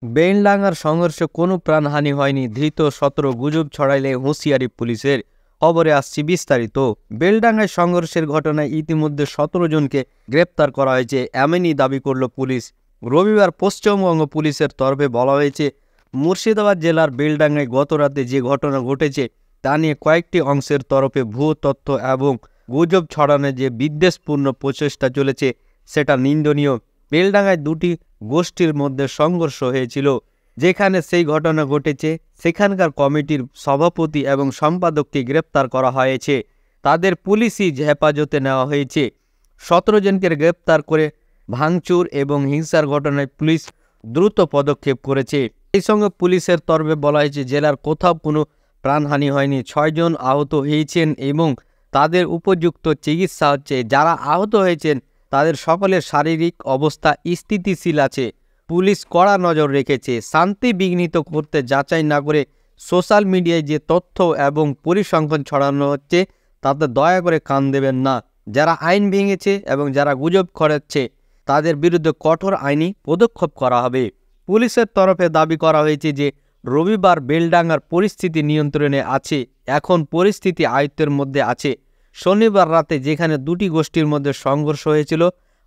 বেলডাঙ্গার সংঘর্ষে কোনো প্রাণহানি হয়নি, ধৃত 17। গুজব ছড়াইলে হুঁশিয়ারি পুলিশের। খবরে আসছি বিস্তারিত। বেলডাঙ্গায় সংঘর্ষের ঘটনায় ইতিমধ্যে 17 জনকে গ্রেপ্তার করা হয়েছে, এমনই দাবি করল পুলিশ। রবিবার পশ্চিমবঙ্গ পুলিশের তরফে বলা হয়েছে, মুর্শিদাবাদ জেলার বেলডাঙ্গায় গতরাতে যে ঘটনা ঘটেছে তা নিয়ে কয়েকটি অংশের তরফে ভুয়ো তথ্য এবং গুজব ছড়ানোর যে বিদ্বেষপূর্ণ প্রচেষ্টা চলেছে সেটা নিন্দনীয়। বেলডাঙ্গায় দুটি গোষ্ঠীর মধ্যে সংঘর্ষ হয়েছিল। যেখানে সেই ঘটনা ঘটেছে সেখানকার কমিটির সভাপতি এবং সম্পাদককে গ্রেপ্তার করা হয়েছে। তাদের পুলিশি হেফাজতে নেওয়া হয়েছে। 17 জনকে গ্রেপ্তার করে ভাঙচুর এবং হিংসার ঘটনায় পুলিশ দ্রুত পদক্ষেপ করেছে। এই সঙ্গে পুলিশের তরফে বলা হয়েছে, জেলার কোথাও কোনো প্রাণহানি হয়নি। 6 জন আহত হয়েছেন এবং তাদের উপযুক্ত চিকিৎসা হচ্ছে। যারা আহত হয়েছেন তাদের সকলের শারীরিক অবস্থা স্থিতিশীল আছে। পুলিশ কড়া নজর রেখেছে। শান্তি বিঘ্নিত করতে যাচাই না করে সোশ্যাল মিডিয়ায় যে তথ্য এবং পরিসংখ্যান ছড়ানো হচ্ছে তাতে দয়া করে কান দেবেন না। যারা আইন ভেঙেছে এবং যারা গুজব ছড়াচ্ছে তাদের বিরুদ্ধে কঠোর আইনি পদক্ষেপ করা হবে। পুলিশের তরফে দাবি করা হয়েছে যে রবিবার বেলডাঙ্গার পরিস্থিতি নিয়ন্ত্রণে আছে, এখন পরিস্থিতি আয়ত্তের মধ্যে আছে। শনিবার রাতে যেখানে দুটি গোষ্ঠীর মধ্যে সংঘর্ষ হয়েছিল,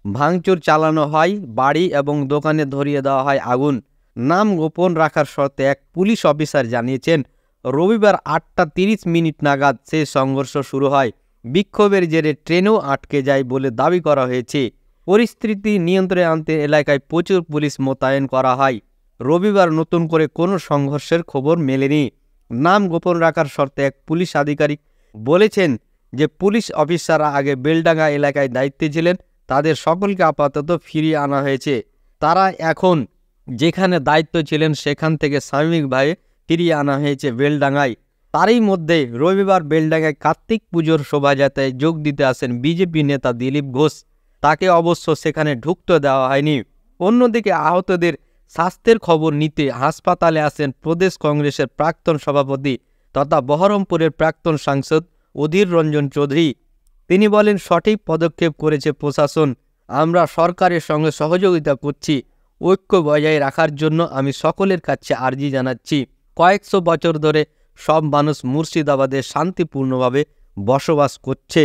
ভাঙচুর চালানো হয়, বাড়ি এবং দোকানে ধরিয়ে দেওয়া হয় আগুন। নাম গোপন রাখার শর্তে এক পুলিশ অফিসার জানিয়েছেন, রবিবার 8:30 নাগাদ সেই সংঘর্ষ শুরু হয়। বিক্ষোভের জেরে ট্রেনও আটকে যায় বলে দাবি করা হয়েছে। পরিস্থিতি নিয়ন্ত্রণে আনতে এলাকায় প্রচুর পুলিশ মোতায়েন করা হয়। রবিবার নতুন করে কোনো সংঘর্ষের খবর মেলেনি। নাম গোপন রাখার শর্তে এক পুলিশ আধিকারিক বলেছেন যে পুলিশ অফিসাররা আগে বেলডাঙ্গা এলাকায় দায়িত্বে ছিলেন, তাদের সকলকে আপাতত ফিরিয়ে আনা হয়েছে। তারা এখন যেখানে দায়িত্ব ছিলেন সেখান থেকে সাময়িকভাবে ফিরিয়ে আনা হয়েছে বেলডাঙ্গায়। তারই মধ্যে রবিবার বেলডাঙ্গায় কার্তিক পুজোর শোভাযাত্রায় যোগ দিতে আসেন বিজেপি নেতা দিলীপ ঘোষ। তাকে অবশ্য সেখানে ঢুকতে দেওয়া হয়নি। অন্যদিকে আহতদের স্বাস্থ্যের খবর নিতে হাসপাতালে আসেন প্রদেশ কংগ্রেসের প্রাক্তন সভাপতি তথা বহরমপুরের প্রাক্তন সাংসদ অধীর রঞ্জন চৌধুরী। তিনি বলেন, সঠিক পদক্ষেপ করেছে প্রশাসন। আমরা সরকারের সঙ্গে সহযোগিতা করছি। ঐক্য বজায় রাখার জন্য আমি সকলের কাছে আর্জি জানাচ্ছি। কয়েকশো বছর ধরে সব মানুষ মুর্শিদাবাদে শান্তিপূর্ণভাবে বসবাস করছে।